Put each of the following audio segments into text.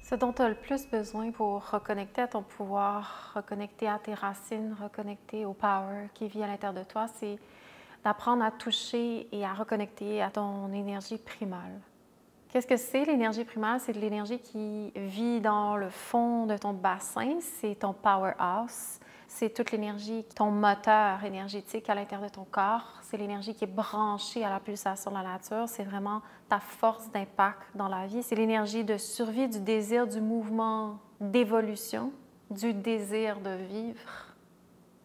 Ce dont tu as le plus besoin pour reconnecter à ton pouvoir, reconnecter à tes racines, reconnecter au power qui vit à l'intérieur de toi, c'est d'apprendre à toucher et à reconnecter à ton énergie primale. Qu'est-ce que c'est l'énergie primale? C'est de l'énergie qui vit dans le fond de ton bassin, c'est ton powerhouse, c'est toute l'énergie, ton moteur énergétique à l'intérieur de ton corps, c'est l'énergie qui est branchée à la pulsation de la nature, c'est vraiment ta force d'impact dans la vie, c'est l'énergie de survie, du désir, du mouvement, d'évolution, du désir de vivre.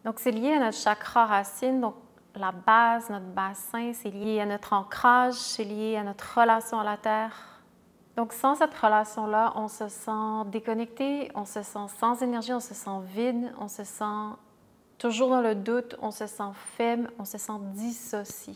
Donc c'est lié à notre chakra racine, donc la base, notre bassin, c'est lié à notre ancrage, c'est lié à notre relation à la Terre. Donc sans cette relation-là, on se sent déconnecté, on se sent sans énergie, on se sent vide, on se sent toujours dans le doute, on se sent faible, on se sent dissocié.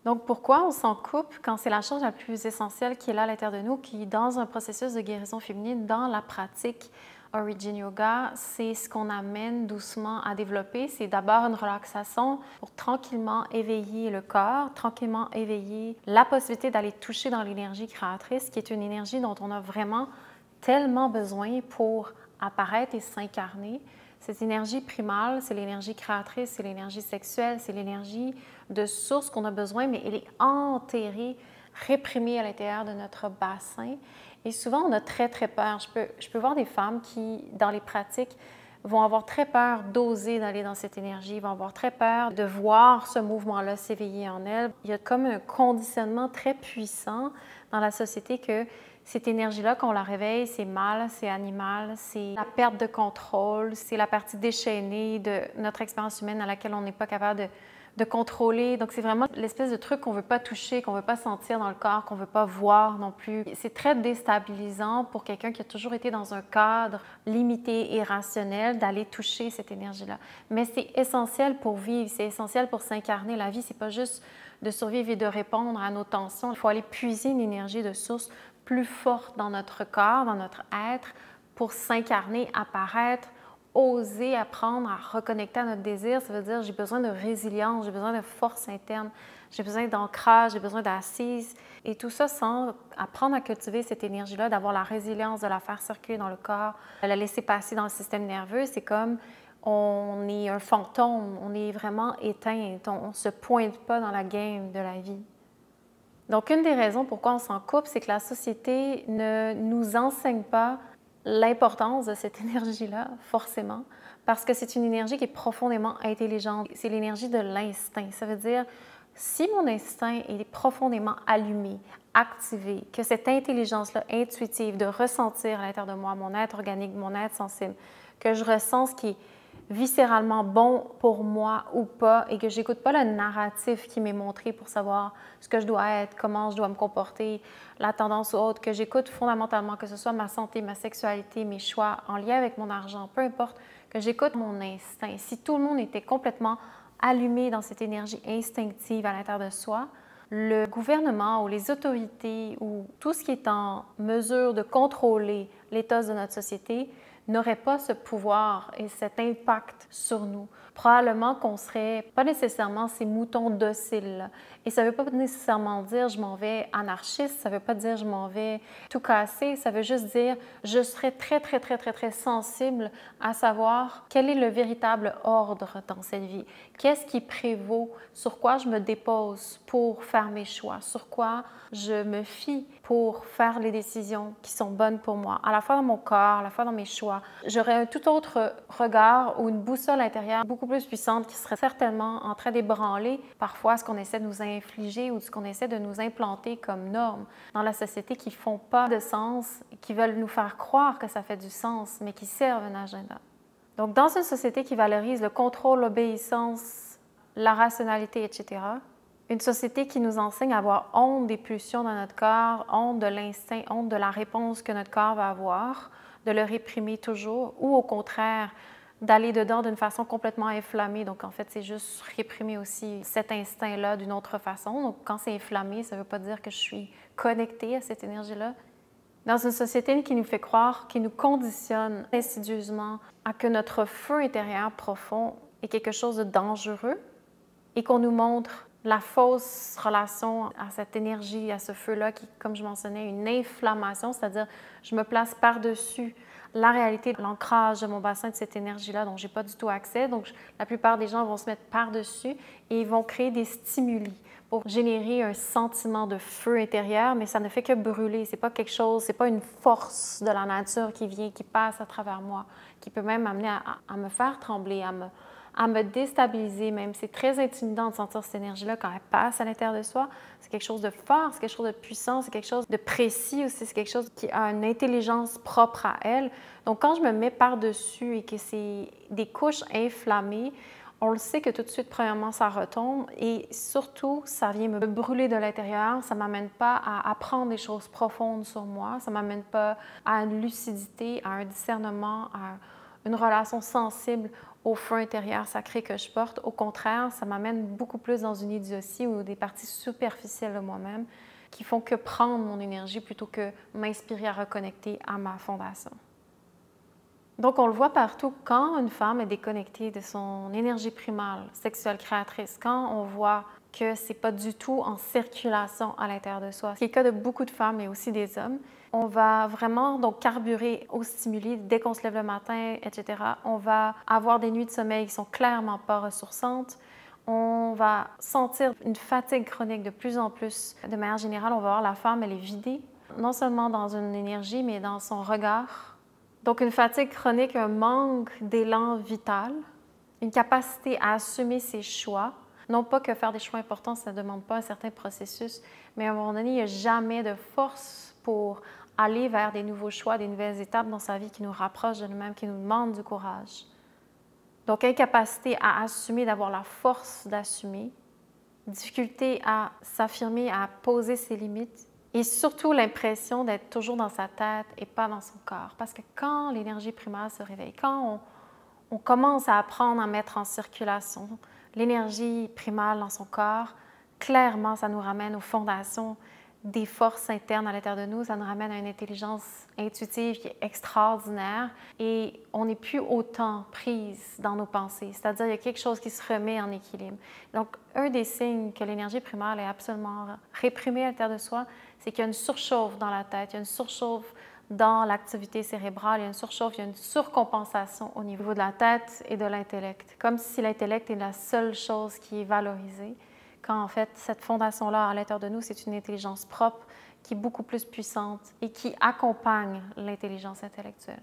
Donc pourquoi on s'en coupe quand c'est la chose la plus essentielle qui est là à l'intérieur de nous, qui dans un processus de guérison féminine, dans la pratique Origin Yoga, c'est ce qu'on amène doucement à développer. C'est d'abord une relaxation pour tranquillement éveiller le corps, tranquillement éveiller la possibilité d'aller toucher dans l'énergie créatrice, qui est une énergie dont on a vraiment tellement besoin pour apparaître et s'incarner. Cette énergie primale, c'est l'énergie créatrice, c'est l'énergie sexuelle, c'est l'énergie de source qu'on a besoin, mais elle est enterrée, réprimée à l'intérieur de notre bassin. Et souvent, on a très, très peur. Je peux voir des femmes qui, dans les pratiques, vont avoir très peur d'oser d'aller dans cette énergie, vont avoir très peur de voir ce mouvement-là s'éveiller en elles. Il y a comme un conditionnement très puissant dans la société que cette énergie-là, quand on la réveille, c'est mal, c'est animal, c'est la perte de contrôle, c'est la partie déchaînée de notre expérience humaine à laquelle on n'est pas capable de contrôler. Donc, c'est vraiment l'espèce de truc qu'on ne veut pas toucher, qu'on ne veut pas sentir dans le corps, qu'on ne veut pas voir non plus. C'est très déstabilisant pour quelqu'un qui a toujours été dans un cadre limité et rationnel d'aller toucher cette énergie-là. Mais c'est essentiel pour vivre, c'est essentiel pour s'incarner. La vie, c'est pas juste de survivre et de répondre à nos tensions. Il faut aller puiser une énergie de source plus forte dans notre corps, dans notre être, pour s'incarner, apparaître, oser apprendre à reconnecter à notre désir. Ça veut dire j'ai besoin de résilience, j'ai besoin de force interne, j'ai besoin d'ancrage, j'ai besoin d'assise. Et tout ça sans apprendre à cultiver cette énergie-là, d'avoir la résilience, de la faire circuler dans le corps, de la laisser passer dans le système nerveux. C'est comme on est un fantôme, on est vraiment éteint, on ne se pointe pas dans la game de la vie. Donc, une des raisons pourquoi on s'en coupe, c'est que la société ne nous enseigne pas l'importance de cette énergie-là, forcément, parce que c'est une énergie qui est profondément intelligente. C'est l'énergie de l'instinct. Ça veut dire, si mon instinct est profondément allumé, activé, que cette intelligence-là intuitive de ressentir à l'intérieur de moi, mon être organique, mon être sensible, que je ressens ce qui est viscéralement bon pour moi ou pas et que j'écoute pas le narratif qui m'est montré pour savoir ce que je dois être, comment je dois me comporter, la tendance ou autre, que j'écoute fondamentalement, que ce soit ma santé, ma sexualité, mes choix en lien avec mon argent, peu importe, que j'écoute mon instinct. Si tout le monde était complètement allumé dans cette énergie instinctive à l'intérieur de soi, le gouvernement ou les autorités ou tout ce qui est en mesure de contrôler l'état de notre société n'aurait pas ce pouvoir et cet impact sur nous. Probablement qu'on serait pas nécessairement ces moutons dociles. Et ça ne veut pas nécessairement dire je m'en vais anarchiste, ça ne veut pas dire je m'en vais tout casser, ça veut juste dire je serais très sensible à savoir quel est le véritable ordre dans cette vie. Qu'est-ce qui prévaut, sur quoi je me dépose pour faire mes choix, sur quoi je me fie pour faire les décisions qui sont bonnes pour moi, à la fois dans mon corps, à la fois dans mes choix. J'aurais un tout autre regard ou une boussole intérieure beaucoup plus puissante qui serait certainement en train d'ébranler parfois ce qu'on essaie de nous infliger ou ce qu'on essaie de nous implanter comme normes dans la société qui ne font pas de sens, qui veulent nous faire croire que ça fait du sens, mais qui servent un agenda. Donc, dans une société qui valorise le contrôle, l'obéissance, la rationalité, etc., une société qui nous enseigne à avoir honte des pulsions dans notre corps, honte de l'instinct, honte de la réponse que notre corps va avoir, de le réprimer toujours, ou au contraire, d'aller dedans d'une façon complètement inflammée. Donc, en fait, c'est juste réprimer aussi cet instinct-là d'une autre façon. Donc, quand c'est inflammé, ça ne veut pas dire que je suis connectée à cette énergie-là. Dans une société qui nous fait croire, qui nous conditionne insidieusement à que notre feu intérieur profond est quelque chose de dangereux et qu'on nous montre la fausse relation à cette énergie, à ce feu-là, qui, comme je mentionnais, une inflammation, c'est-à-dire je me place par-dessus la réalité, l'ancrage de mon bassin de cette énergie-là dont je n'ai pas du tout accès. Donc, la plupart des gens vont se mettre par-dessus et ils vont créer des stimuli pour générer un sentiment de feu intérieur, mais ça ne fait que brûler. C'est pas quelque chose, c'est pas une force de la nature qui vient, qui passe à travers moi, qui peut même m'amener à me faire trembler, à me déstabiliser même. C'est très intimidant de sentir cette énergie-là quand elle passe à l'intérieur de soi. C'est quelque chose de fort, c'est quelque chose de puissant, c'est quelque chose de précis aussi, c'est quelque chose qui a une intelligence propre à elle. Donc, quand je me mets par-dessus et que c'est des couches inflammées, on le sait que tout de suite, premièrement, ça retombe et surtout, ça vient me brûler de l'intérieur. Ça ne m'amène pas à apprendre des choses profondes sur moi. Ça ne m'amène pas à une lucidité, à un discernement, à une relation sensible au feu intérieur sacré que je porte. Au contraire, ça m'amène beaucoup plus dans une idiotie ou des parties superficielles de moi-même qui font que prendre mon énergie plutôt que m'inspirer à reconnecter à ma fondation. Donc, on le voit partout, quand une femme est déconnectée de son énergie primale, sexuelle créatrice, quand on voit que ce n'est pas du tout en circulation à l'intérieur de soi, ce qui est le cas de beaucoup de femmes et aussi des hommes, on va vraiment donc carburer aux stimuli dès qu'on se lève le matin, etc. On va avoir des nuits de sommeil qui sont clairement pas ressourçantes. On va sentir une fatigue chronique de plus en plus. De manière générale, on va voir la femme, elle est vidée, non seulement dans une énergie, mais dans son regard. Donc, une fatigue chronique, un manque d'élan vital, une capacité à assumer ses choix. Non pas que faire des choix importants, ça ne demande pas un certain processus, mais à un moment donné, il n'y a jamais de force pour aller vers des nouveaux choix, des nouvelles étapes dans sa vie qui nous rapprochent de nous-mêmes, qui nous demandent du courage. Donc, incapacité à assumer, d'avoir la force d'assumer, difficulté à s'affirmer, à poser ses limites, et surtout l'impression d'être toujours dans sa tête et pas dans son corps. Parce que quand l'énergie primaire se réveille, quand on commence à apprendre à mettre en circulation l'énergie primaire dans son corps, clairement, ça nous ramène aux fondations des forces internes à l'intérieur de nous, ça nous ramène à une intelligence intuitive qui est extraordinaire et on n'est plus autant prise dans nos pensées. C'est-à-dire, il y a quelque chose qui se remet en équilibre. Donc, un des signes que l'énergie primaire est absolument réprimée à l'intérieur de soi, c'est qu'il y a une surchauffe dans la tête, il y a une surchauffe dans l'activité cérébrale, il y a une surchauffe, il y a une surcompensation au niveau de la tête et de l'intellect, comme si l'intellect est la seule chose qui est valorisée, quand en fait, cette fondation-là à l'intérieur de nous, c'est une intelligence propre qui est beaucoup plus puissante et qui accompagne l'intelligence intellectuelle.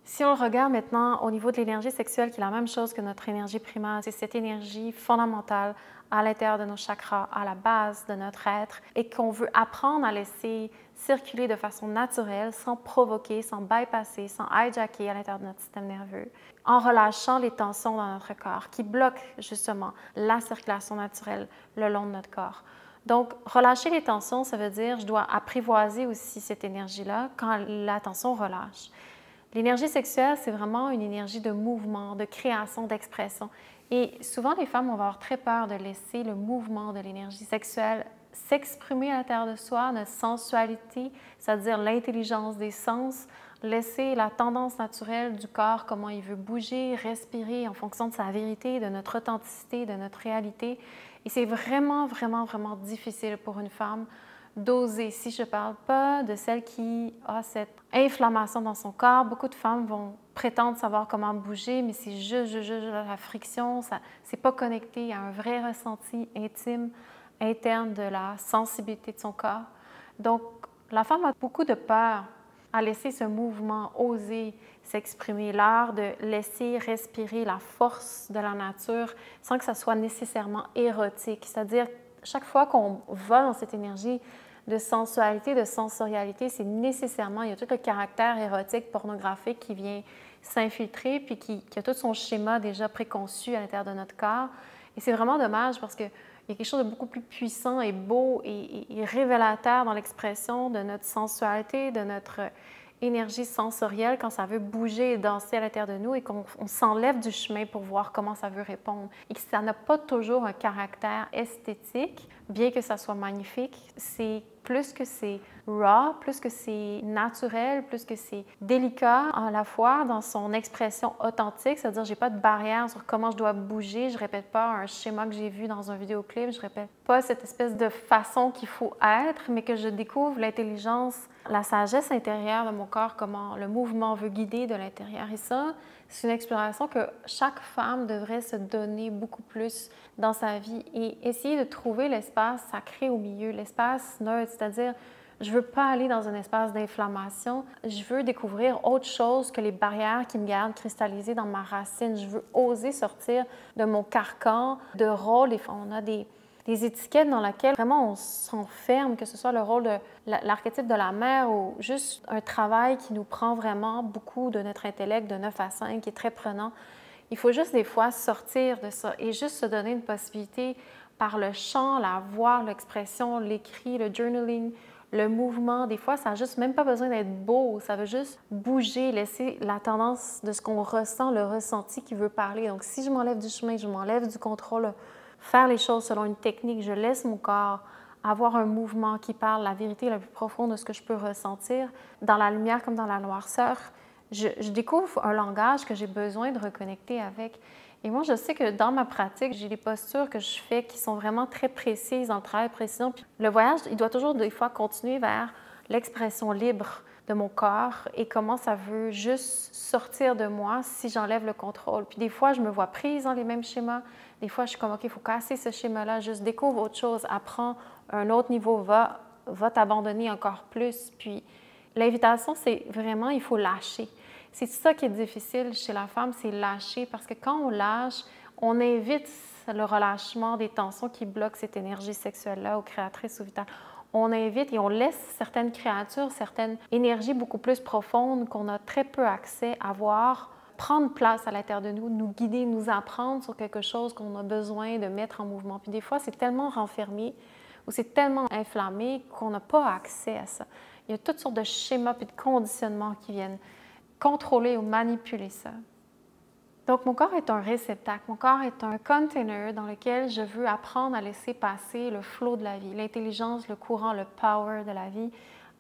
Si on regarde maintenant au niveau de l'énergie sexuelle, qui est la même chose que notre énergie primaire, c'est cette énergie fondamentale à l'intérieur de nos chakras, à la base de notre être, et qu'on veut apprendre à laisser circuler de façon naturelle, sans provoquer, sans bypasser, sans hijacker à l'intérieur de notre système nerveux, en relâchant les tensions dans notre corps qui bloquent justement la circulation naturelle le long de notre corps. Donc, relâcher les tensions, ça veut dire je dois apprivoiser aussi cette énergie-là quand la tension relâche. L'énergie sexuelle, c'est vraiment une énergie de mouvement, de création, d'expression. Et souvent, les femmes vont avoir très peur de laisser le mouvement de l'énergie sexuelle s'exprimer à l'intérieur de soi, notre sensualité, c'est-à-dire l'intelligence des sens, laisser la tendance naturelle du corps, comment il veut bouger, respirer en fonction de sa vérité, de notre authenticité, de notre réalité. Et c'est vraiment, vraiment, vraiment difficile pour une femme d'oser. Si je ne parle pas de celle qui a cette inflammation dans son corps, beaucoup de femmes vont prétendre savoir comment bouger, mais c'est juste la friction, ça, c'est pas connecté à un vrai ressenti intime, interne de la sensibilité de son corps. Donc, la femme a beaucoup de peur à laisser ce mouvement oser s'exprimer, l'art de laisser respirer la force de la nature sans que ça soit nécessairement érotique. C'est-à-dire, chaque fois qu'on va dans cette énergie de sensualité, de sensorialité, c'est nécessairement, il y a tout le caractère érotique, pornographique qui vient s'infiltrer, puis qui a tout son schéma déjà préconçu à l'intérieur de notre corps. Et c'est vraiment dommage parce qu'il y a quelque chose de beaucoup plus puissant et beau et révélateur dans l'expression de notre sensualité, de notre énergie sensorielle quand ça veut bouger et danser à l'intérieur de nous et qu'on s'enlève du chemin pour voir comment ça veut répondre. Et que ça n'a pas toujours un caractère esthétique, bien que ça soit magnifique, c'est plus que c'est raw, plus que c'est naturel, plus que c'est délicat à la fois dans son expression authentique, c'est-à-dire j'ai pas de barrière sur comment je dois bouger, je répète pas un schéma que j'ai vu dans un vidéoclip, je répète pas cette espèce de façon qu'il faut être, mais que je découvre l'intelligence, la sagesse intérieure de mon corps, comment le mouvement veut guider de l'intérieur. Et ça, c'est une exploration que chaque femme devrait se donner beaucoup plus dans sa vie et essayer de trouver l'espace sacré au milieu, l'espace neutre, c'est-à-dire je ne veux pas aller dans un espace d'inflammation, je veux découvrir autre chose que les barrières qui me gardent cristallisée dans ma racine. Je veux oser sortir de mon carcan de rôle. On a des étiquettes dans lesquelles vraiment on s'enferme, que ce soit le rôle de l'archétype de la mère ou juste un travail qui nous prend vraiment beaucoup de notre intellect de 9 à 5, qui est très prenant. Il faut juste des fois sortir de ça et juste se donner une possibilité par le chant, la voix, l'expression, l'écrit, le journaling, le mouvement. Des fois, ça n'a juste même pas besoin d'être beau, ça veut juste bouger, laisser la tendance de ce qu'on ressent, le ressenti qui veut parler. Donc, si je m'enlève du chemin, je m'enlève du contrôle, faire les choses selon une technique, je laisse mon corps avoir un mouvement qui parle la vérité la plus profonde de ce que je peux ressentir, dans la lumière comme dans la noirceur, je découvre un langage que j'ai besoin de reconnecter avec. Et moi, je sais que dans ma pratique, j'ai des postures que je fais qui sont vraiment très précises dans le travail précision. Puis le voyage, il doit toujours des fois continuer vers l'expression libre de mon corps et comment ça veut juste sortir de moi si j'enlève le contrôle. Puis des fois, je me vois prise dans les mêmes schémas. Des fois, je suis comme, OK, il faut casser ce schéma-là, juste découvre autre chose, apprends un autre niveau, va t'abandonner encore plus. Puis l'invitation, c'est vraiment, il faut lâcher. C'est ça qui est difficile chez la femme, c'est lâcher, parce que quand on lâche, on invite le relâchement des tensions qui bloquent cette énergie sexuelle-là ou créatrice ou vitale. On invite et on laisse certaines créatures, certaines énergies beaucoup plus profondes qu'on a très peu accès à voir, prendre place à l'intérieur de nous, nous guider, nous apprendre sur quelque chose qu'on a besoin de mettre en mouvement. Puis des fois, c'est tellement renfermé ou c'est tellement inflammé qu'on n'a pas accès à ça. Il y a toutes sortes de schémas et de conditionnements qui viennent contrôler ou manipuler ça. Donc, mon corps est un réceptacle, mon corps est un container dans lequel je veux apprendre à laisser passer le flot de la vie, l'intelligence, le courant, le power de la vie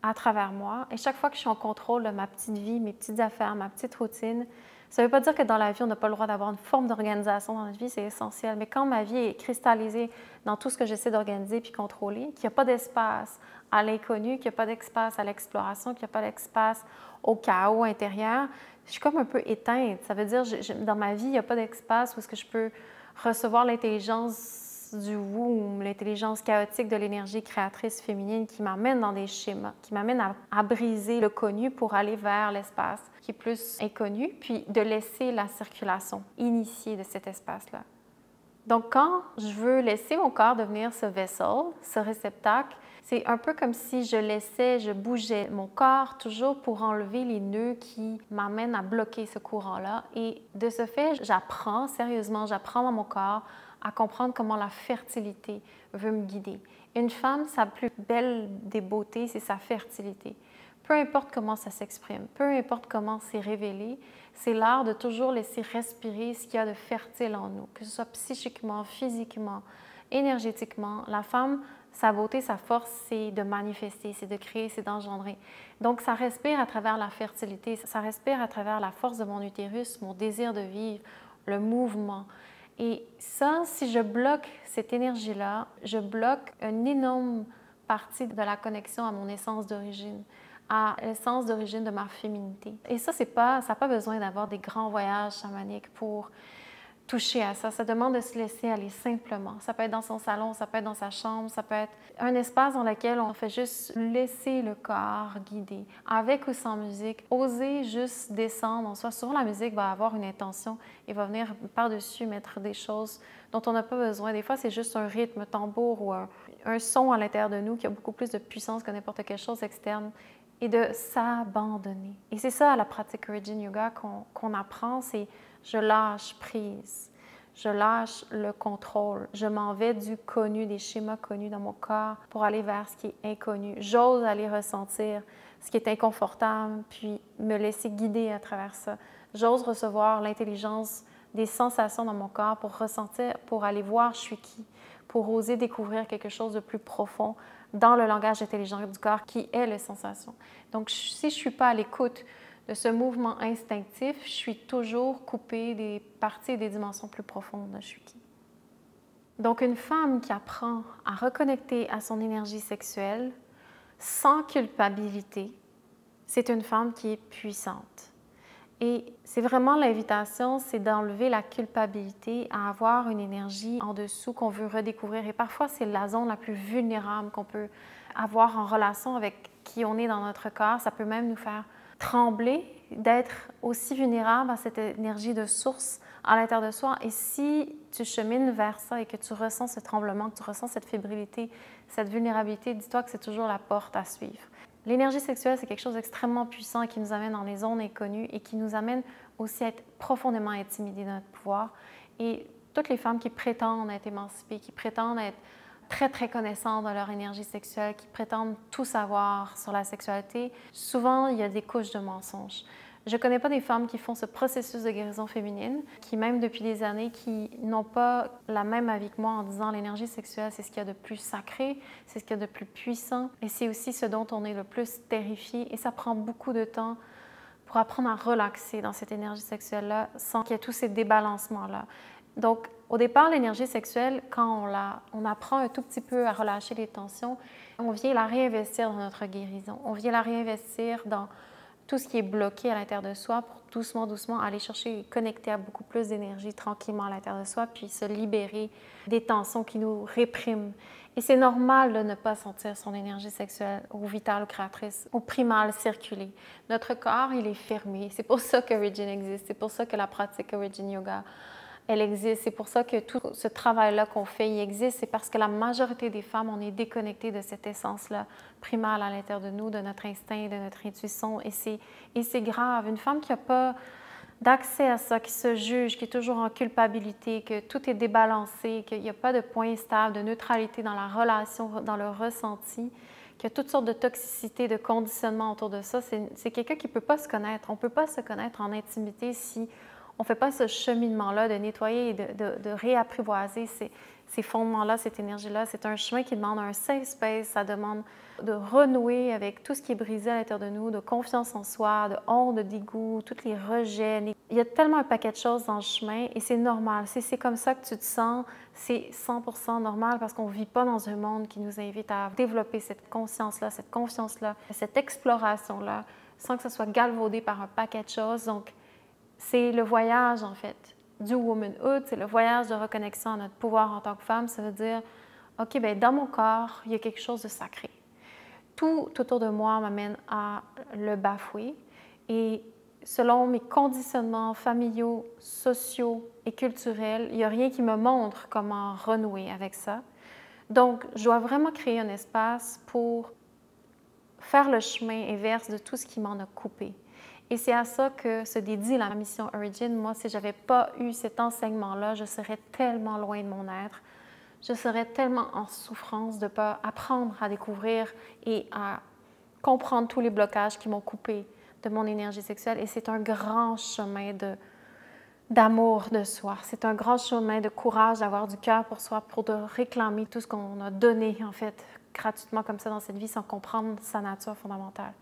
à travers moi. Et chaque fois que je suis en contrôle de ma petite vie, mes petites affaires, ma petite routine, ça ne veut pas dire que dans la vie, on n'a pas le droit d'avoir une forme d'organisation dans notre vie, c'est essentiel. Mais quand ma vie est cristallisée dans tout ce que j'essaie d'organiser puis contrôler, qu'il n'y a pas d'espace à l'inconnu, qu'il n'y a pas d'espace à l'exploration, qu'il n'y a pas d'espace au chaos intérieur, je suis comme un peu éteinte. Ça veut dire, dans ma vie, il n'y a pas d'espace où est-ce que je peux recevoir l'intelligence du womb, l'intelligence chaotique de l'énergie créatrice féminine qui m'amène dans des schémas, qui m'amène à briser le connu pour aller vers l'espace qui est plus inconnu, puis de laisser la circulation initiée de cet espace-là. Donc, quand je veux laisser mon corps devenir ce vessel, ce réceptacle, c'est un peu comme si je bougeais mon corps toujours pour enlever les nœuds qui m'amènent à bloquer ce courant-là. Et de ce fait, j'apprends dans mon corps à comprendre comment la fertilité veut me guider. Une femme, sa plus belle des beautés, c'est sa fertilité. Peu importe comment ça s'exprime, peu importe comment c'est révélé, c'est l'art de toujours laisser respirer ce qu'il y a de fertile en nous, que ce soit psychiquement, physiquement, énergétiquement. La femme, sa beauté, sa force, c'est de manifester, c'est de créer, c'est d'engendrer. Donc, ça respire à travers la fertilité, ça respire à travers la force de mon utérus, mon désir de vivre, le mouvement. Et ça, si je bloque cette énergie-là, je bloque une énorme partie de la connexion à mon essence d'origine, à l'essence d'origine de ma féminité. Et ça, ça n'a pas besoin d'avoir des grands voyages chamaniques pour toucher à ça. Ça demande de se laisser aller simplement. Ça peut être dans son salon, ça peut être dans sa chambre, ça peut être un espace dans lequel on fait juste laisser le corps guider, avec ou sans musique. Oser juste descendre en soi. Souvent, la musique va avoir une intention et va venir par-dessus mettre des choses dont on n'a pas besoin. Des fois, c'est juste un rythme, un tambour ou un son à l'intérieur de nous qui a beaucoup plus de puissance que n'importe quelle chose externe. Et de s'abandonner. Et c'est ça, la pratique Origin Yoga qu'on apprend, c'est je lâche prise, je lâche le contrôle, je m'en vais du connu, des schémas connus dans mon corps pour aller vers ce qui est inconnu. J'ose aller ressentir ce qui est inconfortable, puis me laisser guider à travers ça. J'ose recevoir l'intelligence des sensations dans mon corps pour ressentir, pour aller voir je suis qui, pour oser découvrir quelque chose de plus profond dans le langage intelligent du corps qui est les sensations. Donc, si je ne suis pas à l'écoute de ce mouvement instinctif, je suis toujours coupée des parties et des dimensions plus profondes de je suis qui. Donc, une femme qui apprend à reconnecter à son énergie sexuelle sans culpabilité, c'est une femme qui est puissante. Et c'est vraiment l'invitation, c'est d'enlever la culpabilité à avoir une énergie en dessous qu'on veut redécouvrir. Et parfois, c'est la zone la plus vulnérable qu'on peut avoir en relation avec qui on est dans notre corps. Ça peut même nous faire trembler d'être aussi vulnérable à cette énergie de source à l'intérieur de soi. Et si tu chemines vers ça et que tu ressens ce tremblement, que tu ressens cette fébrilité, cette vulnérabilité, dis-toi que c'est toujours la porte à suivre. L'énergie sexuelle, c'est quelque chose d'extrêmement puissant qui nous amène dans les zones inconnues et qui nous amène aussi à être profondément intimidés de notre pouvoir. Et toutes les femmes qui prétendent être émancipées, qui prétendent être très, très connaissantes de leur énergie sexuelle, qui prétendent tout savoir sur la sexualité, souvent, il y a des couches de mensonges. Je ne connais pas des femmes qui font ce processus de guérison féminine, qui même depuis des années, qui n'ont pas la même avis que moi en disant l'énergie sexuelle, c'est ce qu'il y a de plus sacré, c'est ce qu'il y a de plus puissant et c'est aussi ce dont on est le plus terrifié. Et ça prend beaucoup de temps pour apprendre à relaxer dans cette énergie sexuelle-là sans qu'il y ait tous ces débalancements-là. Donc, au départ, l'énergie sexuelle, quand on apprend un tout petit peu à relâcher les tensions, on vient la réinvestir dans notre guérison. On vient la réinvestir dans tout ce qui est bloqué à l'intérieur de soi pour doucement, doucement aller chercher et connecter à beaucoup plus d'énergie tranquillement à l'intérieur de soi, puis se libérer des tensions qui nous répriment. Et c'est normal de ne pas sentir son énergie sexuelle ou vitale ou créatrice ou primale circuler. Notre corps, il est fermé. C'est pour ça que Origin existe. C'est pour ça que la pratique Origin Yoga, elle existe. C'est pour ça que tout ce travail-là qu'on fait, il existe. C'est parce que la majorité des femmes, on est déconnecté de cette essence-là primale à l'intérieur de nous, de notre instinct, de notre intuition. Et c'est grave. Une femme qui n'a pas d'accès à ça, qui se juge, qui est toujours en culpabilité, que tout est débalancé, qu'il n'y a pas de point stable, de neutralité dans la relation, dans le ressenti, qu'il y a toutes sortes de toxicité, de conditionnement autour de ça, c'est quelqu'un qui ne peut pas se connaître. On ne peut pas se connaître en intimité si on ne fait pas ce cheminement-là de nettoyer et de réapprivoiser ces fondements-là, cette énergie-là. C'est un chemin qui demande un safe space, ça demande de renouer avec tout ce qui est brisé à l'intérieur de nous, de confiance en soi, de honte, de dégoût, tous les rejets. Il y a tellement un paquet de choses dans le chemin et c'est normal. Si c'est comme ça que tu te sens, c'est 100% normal parce qu'on ne vit pas dans un monde qui nous invite à développer cette conscience-là, cette confiance-là, cette exploration-là, sans que ce soit galvaudé par un paquet de choses. Donc, c'est le voyage, en fait, du womanhood, c'est le voyage de reconnexion à notre pouvoir en tant que femme. Ça veut dire, OK, bien, dans mon corps, il y a quelque chose de sacré. Tout autour de moi m'amène à le bafouer. Et selon mes conditionnements familiaux, sociaux et culturels, il n'y a rien qui me montre comment renouer avec ça. Donc, je dois vraiment créer un espace pour faire le chemin inverse de tout ce qui m'en a coupé. Et c'est à ça que se dédie la mission Origin. Moi, si je n'avais pas eu cet enseignement-là, je serais tellement loin de mon être. Je serais tellement en souffrance de ne pas apprendre à découvrir et à comprendre tous les blocages qui m'ont coupé de mon énergie sexuelle. Et c'est un grand chemin d'amour de soi. C'est un grand chemin de courage d'avoir du cœur pour soi, pour de réclamer tout ce qu'on a donné, en fait, gratuitement comme ça dans cette vie sans comprendre sa nature fondamentale.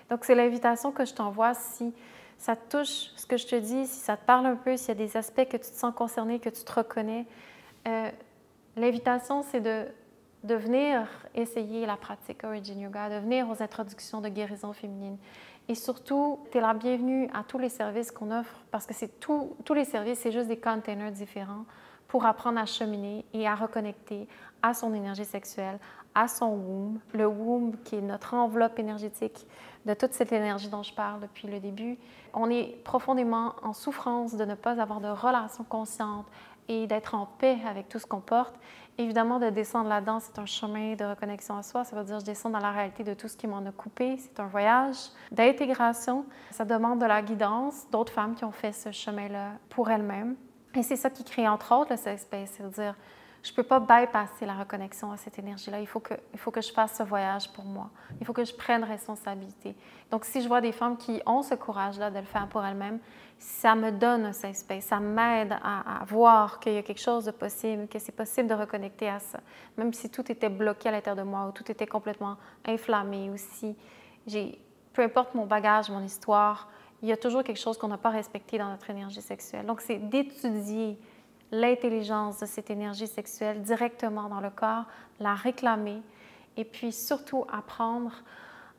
Donc, c'est l'invitation que je t'envoie si ça te touche ce que je te dis, si ça te parle un peu, s'il y a des aspects que tu te sens concerné, que tu te reconnais. L'invitation, c'est de venir essayer la pratique Origin Yoga, de venir aux introductions de guérison féminine. Et surtout, tu es la bienvenue à tous les services qu'on offre parce que c'est tous les services, c'est juste des containers différents pour apprendre à cheminer et à reconnecter à son énergie sexuelle, à son womb. Le womb qui est notre enveloppe énergétique de toute cette énergie dont je parle depuis le début. On est profondément en souffrance de ne pas avoir de relation consciente et d'être en paix avec tout ce qu'on porte. Évidemment, de descendre là-dedans, c'est un chemin de reconnexion à soi. Ça veut dire je descends dans la réalité de tout ce qui m'en a coupé. C'est un voyage d'intégration. Ça demande de la guidance d'autres femmes qui ont fait ce chemin-là pour elles-mêmes. Et c'est ça qui crée, entre autres, le safe space. C'est-à-dire Je ne peux pas bypasser la reconnexion à cette énergie-là. Il faut que je fasse ce voyage pour moi. Il faut que je prenne responsabilité. Donc, si je vois des femmes qui ont ce courage-là de le faire pour elles-mêmes, ça me donne un safe space. Ça m'aide à voir qu'il y a quelque chose de possible, que c'est possible de reconnecter à ça. Même si tout était bloqué à l'intérieur de moi ou tout était complètement inflammé ou si peu importe mon bagage, mon histoire, il y a toujours quelque chose qu'on n'a pas respecté dans notre énergie sexuelle. Donc, c'est d'étudier l'intelligence de cette énergie sexuelle directement dans le corps, la réclamer et puis surtout apprendre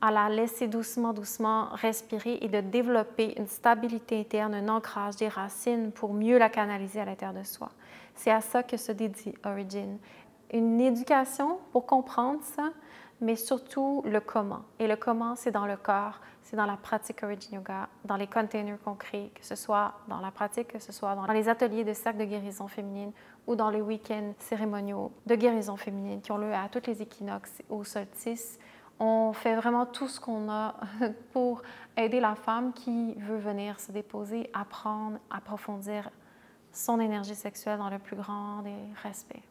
à la laisser doucement, doucement respirer et de développer une stabilité interne, un ancrage des racines pour mieux la canaliser à l'intérieur de soi. C'est à ça que se dédie Origin. Une éducation pour comprendre ça, mais surtout le comment. Et le comment, c'est dans le corps, c'est dans la pratique Origin Yoga, dans les containers qu'on crée, que ce soit dans la pratique, que ce soit dans les ateliers de cercle de guérison féminine ou dans les week-ends cérémoniaux de guérison féminine qui ont lieu à tous les équinoxes au solstice. On fait vraiment tout ce qu'on a pour aider la femme qui veut venir se déposer, apprendre, approfondir son énergie sexuelle dans le plus grand des respects.